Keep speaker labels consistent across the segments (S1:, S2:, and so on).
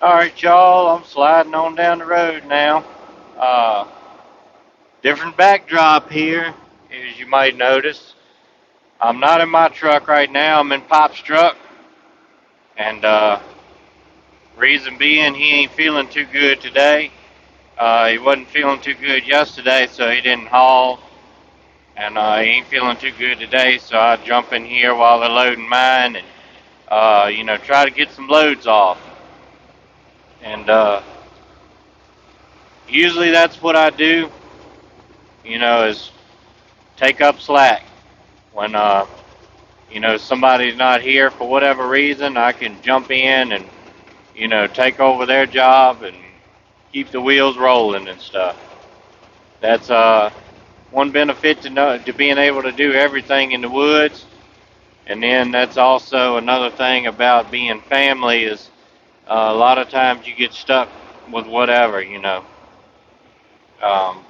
S1: Alright, y'all, I'm sliding on down the road now. Uh, Different backdrop here, as you might notice. I'm not in my truck right now, I'm in Pop's truck. And reason being, he ain't feeling too good today. He wasn't feeling too good yesterday, so he didn't haul. And he ain't feeling too good today, so I jump in here while they're loading mine and, try to get some loads off. And usually that's what I do, is take up slack. When somebody's not here for whatever reason, I can jump in and take over their job and keep the wheels rolling and stuff. That's one benefit to being able to do everything in the woods. And then that's also another thing about being family is a lot of times you get stuck with whatever. Um,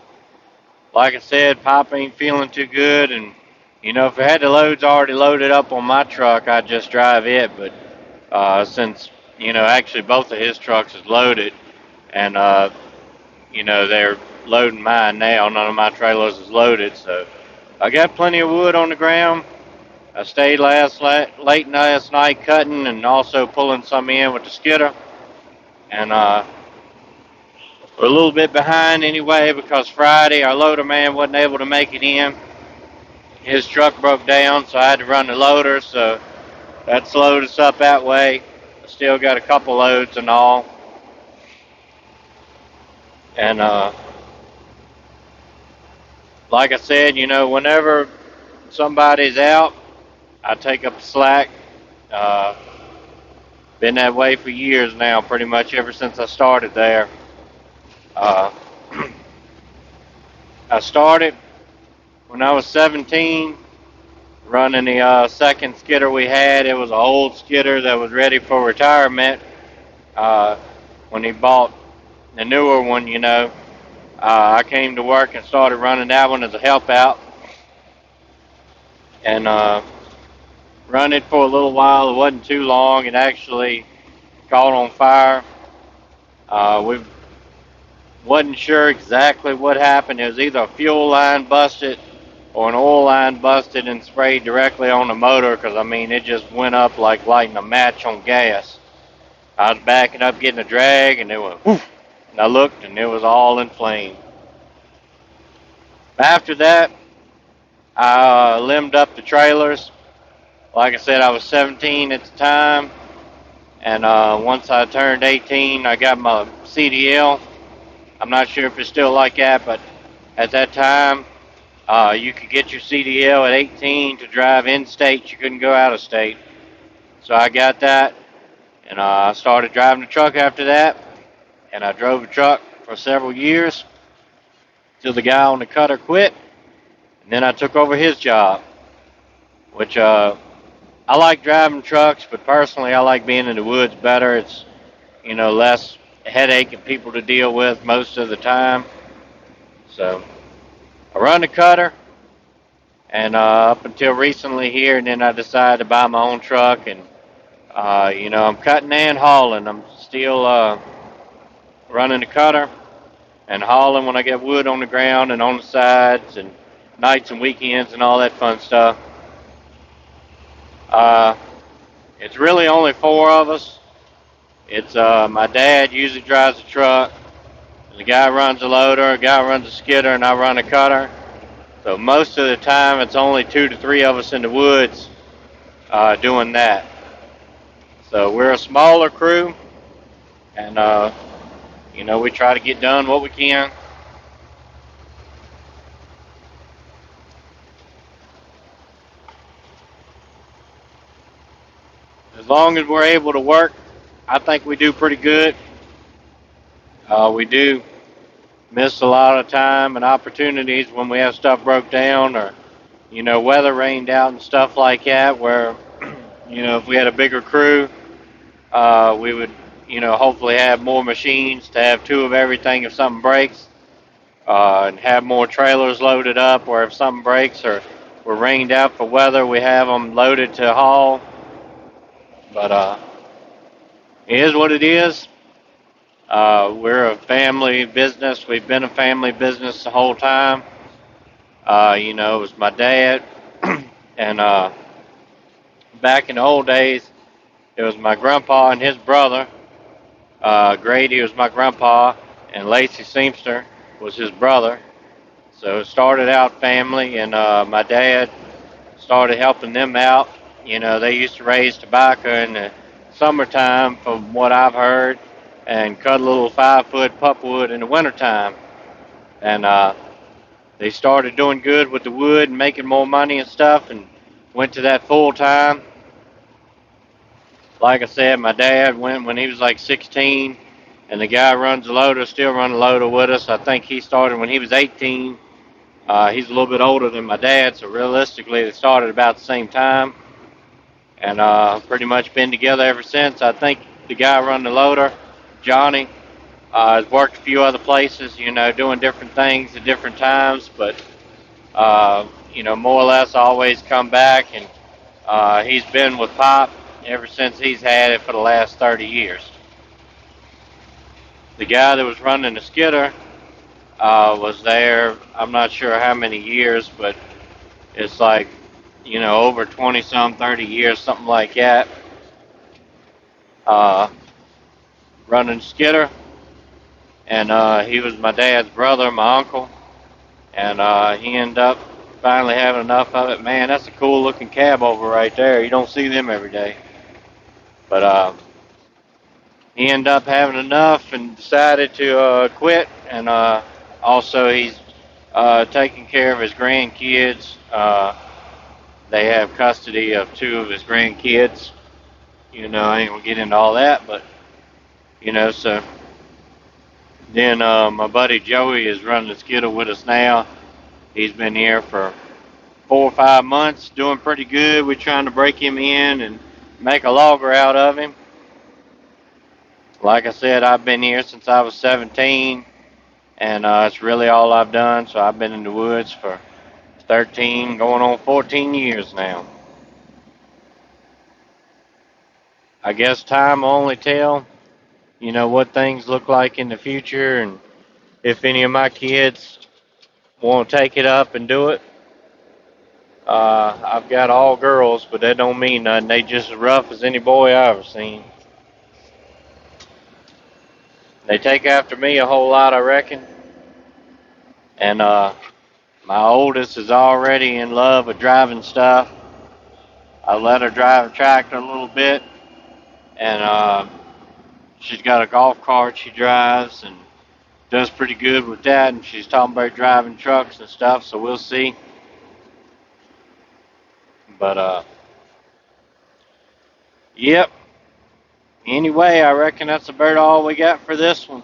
S1: like I said, Pop ain't feeling too good, and if I had the loads already loaded up on my truck, I'd just drive it. But since actually both of his trucks is loaded, and they're loading mine now. None of my trailers is loaded, so I got plenty of wood on the ground. I stayed late last night cutting and also pulling some in with the skidder, and we're a little bit behind anyway because Friday our loader man wasn't able to make it in. His truck broke down, so I had to run the loader, so that slowed us up that way. I still got a couple loads and all. And like I said, whenever somebody's out, I take up the slack. Uh, Been that way for years now, pretty much ever since I started there. Uh, I started when I was 17 running the second skidder we had. It was an old skidder that was ready for retirement. When he bought the newer one, I came to work and started running that one as a help out, and run it for a little while. It wasn't too long. It actually caught on fire. We wasn't sure exactly what happened. It was either a fuel line busted or an oil line busted and sprayed directly on the motor, because it just went up like lighting a match on gas. I was backing up getting a drag, and it went whoosh, and I looked and it was all inflamed. After that, I limbed up the trailers. Like I said, I was 17 at the time, and once I turned 18, I got my CDL. I'm not sure if it's still like that, but at that time, you could get your CDL at 18 to drive in state. You couldn't go out of state. So I got that, and I started driving the truck after that, and I drove the truck for several years till the guy on the cutter quit, and then I took over his job, which I like driving trucks, but personally I like being in the woods better. It's less headache and people to deal with most of the time. So I run the cutter, and up until recently here, and then I decided to buy my own truck, and I'm cutting and hauling. I'm still running the cutter and hauling when I get wood on the ground and on the sides and nights and weekends and all that fun stuff. Uh, it's really only four of us. It's my dad usually drives the truck. The guy runs the loader, a guy runs the skidder, and I run the cutter. So most of the time, it's only 2 to 3 of us in the woods doing that. So we're a smaller crew, and we try to get done what we can. As long as we're able to work, I think we do pretty good. We do miss a lot of time and opportunities when we have stuff broke down, or weather rained out and stuff like that, where if we had a bigger crew, we would hopefully have more machines to have two of everything if something breaks, and have more trailers loaded up, where if something breaks or we're rained out for weather, we have them loaded to haul. But it is what it is. We're a family business. We've been a family business the whole time. It was my dad, and back in the old days, it was my grandpa and his brother. Grady was my grandpa, and Lacey Seamster was his brother. So it started out family, and my dad started helping them out. They used to raise tobacco in the summertime, from what I've heard, and cut a little 5 foot pulpwood in the wintertime. And they started doing good with the wood and making more money and stuff, and went to that full time. Like I said, my dad went when he was like 16, and the guy runs the loader, still running the loader with us. I think he started when he was 18. He's a little bit older than my dad, so realistically, they started about the same time, and pretty much been together ever since. I think the guy running the loader, Johnny, has worked a few other places, doing different things at different times, but more or less always come back, and he's been with Pop ever since he's had it for the last 30 years. The guy that was running the skidder was there, I'm not sure how many years, but it's like, over 20 some, 30 years, something like that, uh, running skidder. And he was my dad's brother, my uncle, and he ended up finally having enough of it. Man, that's a cool looking cab over right there. You don't see them every day. But he ended up having enough and decided to quit. And also, he's taking care of his grandkids. They have custody of two of his grandkids. I ain't gonna get into all that, but so then my buddy Joey is running the skidder with us now. He's been here for 4 or 5 months, doing pretty good. We're trying to break him in and make a logger out of him. Like I said, I've been here since I was 17, and it's really all I've done. So I've been in the woods for 13, going on 14 years now. I guess time will only tell, what things look like in the future, and if any of my kids want to take it up and do it. I've got all girls, but that don't mean nothing. They just as rough as any boy I ever seen. They take after me a whole lot, I reckon. And my oldest is already in love with driving stuff. I let her drive a tractor a little bit, and she's got a golf cart she drives and does pretty good with that. And she's talking about driving trucks and stuff, so we'll see. But yep. Anyway, I reckon that's about all we got for this one.